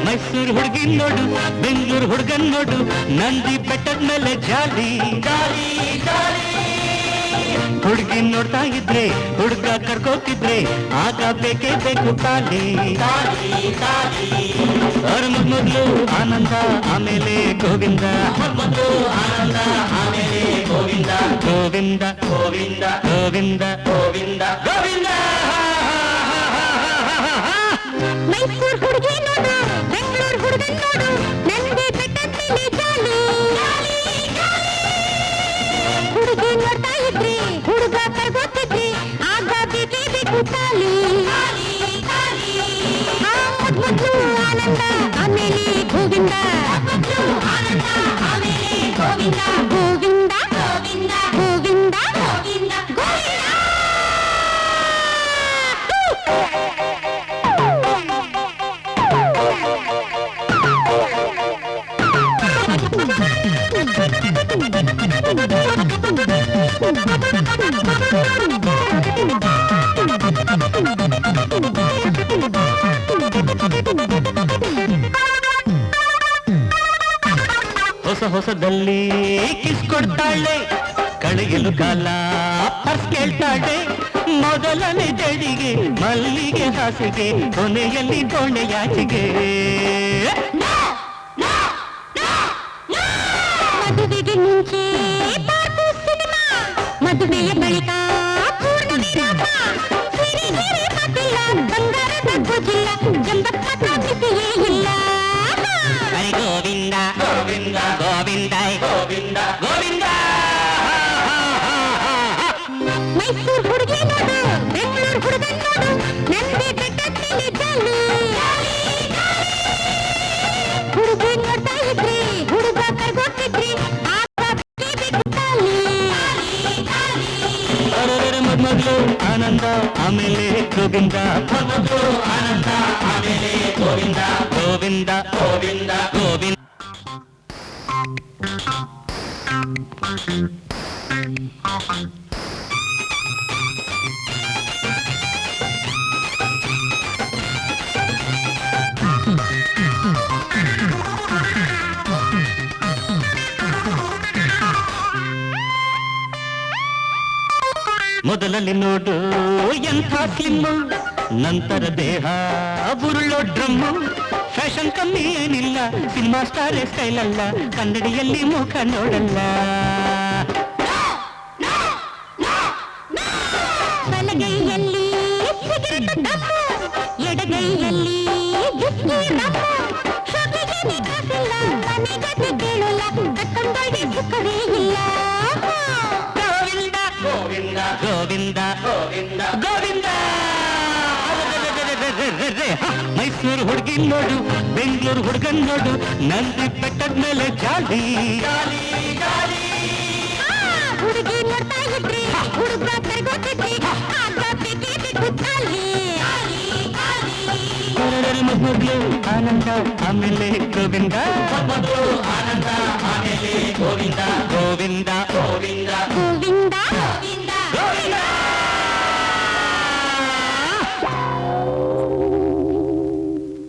ಮೈಸೂರು ಹುಡುಗಿ ನೋಡು, ಬೆಂಗಳೂರು ಹುಡುಗನ್ ನೋಡು, ನಂದಿ ಬೆಟ್ಟದ ಮೇಲೆ ಜಾಲಿ ಜಾಲಿ ಜಾಲಿ. ಹುಡುಗಿ ನೋಡ್ತಾ ಇದ್ರೆ, ಹುಡುಗ ಕರ್ಕೋತಿದ್ರೆ, ಆಗ ಬೇಕೇ ಬೇಕು ತಾಲಿ ತಾಲಿ ತಾಲಿ. ಅವ್ರ ಮೊದಲು ಆನಂದ, ಆಮೇಲೆ ಗೋವಿಂದ, ಮೊದಲು ಆನಂದ, ಆಮೇಲೆ ಗೋವಿಂದ ಗೋವಿಂದ ಗೋವಿಂದ ಗೋವಿಂದ ಗೋವಿಂದ ಗೋವಿಂದ. ಮೈಸೂರು ಹುಡುಗಿ ನೋಡು, ಬೆಂಗಳೂರು ಹುಡುಗನ್ ನೋಡು, ನಂದಿ ಬೆಟ್ಟದ ಮೇಲೆ ಜಾಲಿ. ಹುಡುಗಿ ನೋಡ್ತಾ ಇದ್ರೆ, ಹುಡುಗ ಕರ್ಗೋತಿದ್ರೆ, ಆಗ ಬೇಕೇ ಬೇಕು ತಾಲಿ. ಮೊದ್ಲು ಆನಂದ, ಆಮೇಲೆ ಗೋವಿಂದ, ಆನಂದ, ಆಮೇಲೆ ಗೋವಿಂದ ಗೋವಿಂದ ಗೋವಿಂದ ಗೋವಿಂದ ಗೋವಿಂದ ಗೋವಿಂದ. ಹೊಸ ಹೊಸದಲ್ಲಿ ಕಿಸ್ ಕೊಡ್ತಾಳೆ, ಕಳೆಯಲು ಕಾಲ ಪರ್ಸ್ ಕೇಳ್ತಾಳೆ. ಮೊದಲನೇ ಜಡಿಗೆ ಮಲ್ಲಿಗೆ ಹಾಸಿಗೆ, ಕೊನೆಯಲ್ಲಿ ಕೋಣೆಯಾಚಿಗೆ. ಮದುವೆಗೆ ಮುಂಚೆ ಬಾರ್ಕು ಸಿನಿಮಾ, ಮದುವೆಯ ಬಳಿಕ ಪೂರ್ಣ ವಿರಾಮ. ಸಿರಿಗೆರೆ ಮಾತಿಲ್ಲ, ಬಂಗಾರದ ಗೊಜಿಲ್ಲ, ಜಂಬಕ್ಕ ಕಾಮಿಸಿಯೇ ಇಲ್ಲ. ಗೋವಿಂದ ಗೋವಿಂದ ಗೋವಿಂದ ಗೋವಿಂದ ಗೋವಿಂದ. ಮೈಸೂರು ಹುಡುಗಿ ನೋಡು, ಬೆಂಗಳೂರು ಹುಡುಗನ್ ನೋಡು, ನಂದಿ ಬೆಟ್ಟದ ಮೇಲೆ ಜಾಲಿ. ಹುಡುಗಿ ನೋಡ್ತಾ ಇದ್ರೆ, ಹುಡುಗ ಕರ್ಗೋತಿದ್ರೆ, ಆಗ ಬೇಕೇ ಬೇಕು ತಾಲಿ. ಮೊದಲು ಆನಂದ, ಆಮೇಲೆ ಗೋವಿಂದ, ಮೊದಲು ಆನಂದ, ಆಮೇಲೆ ಗೋವಿಂದ ಗೋವಿಂದ ಗೋವಿಂದ ಗೋವಿಂದ. ಮೊದಲಲ್ಲಿ ನೋಡು ಎಂಥ ಸ್ಲಿಮ್ಮು, ನಂತರ ದೇಹ ಬುರುಳೋ ಡ್ರಮ್ಮು. ಫ್ಯಾಷನ್ ಕಮ್ಮಿ ಏನಿಲ್ಲ, ಸಿನಿಮಾ ಸ್ಟಾರ್ ಸ್ಟೈಲ್ ಅಲ್ಲ, ಕನ್ನಡಿಯಲ್ಲಿ ಮುಖ ನೋಡಲ್ಲ. ಬಲಗೈಯಲ್ಲಿ ಸಿಗರೇಟ್ ದಮ್ಮು, ಎಡಗೈಯಲ್ಲಿ ಗಿಟ್ಟಿ ದಮ್ಮು. ಶೋಕಿಗೆ ಕಾಸಿಲ್ಲ, ಮನೆಗೆ ಕೇಳಲ್ಲ, ಕಟ್ಟಂಬಗೆ ಸುಖವೇ ಇಲ್ಲ. ಗೋವಿಂದ ಗೋವಿಂದ ಗೋವಿಂದ ಗೋವಿಂದ ಗೋವಿಂದ. ಮೈಸೂರು ಹುಡುಗಿ ನೋಡು, ಬೆಂಗಳೂರು ಹುಡುಗನ್ ನೋಡು, ನಂದಿ ಬೆಟ್ಟದ ಮೇಲೆ ಜಾಲಿ ಜಾಲಿ ಜಾಲಿ. ಹುಡುಗಿ ನೋಡ್ತಾ ಇದ್ರೆ, ಹುಡುಗ ಕರ್ಗೋತಿದ್ರೆ, ಆಗ ಬೇಕೇ ಬೇಕು ತಾಲಿ. ಮೊದಲು ಆನಂದ, ಆಮೇಲೆ ಗೋವಿಂದ, ಮೊದಲು ಆನಂದ, ಆಮೇಲೆ ಗೋವಿಂದ ಗೋವಿಂದ ಗೋವಿಂದ ಗೋವಿಂದ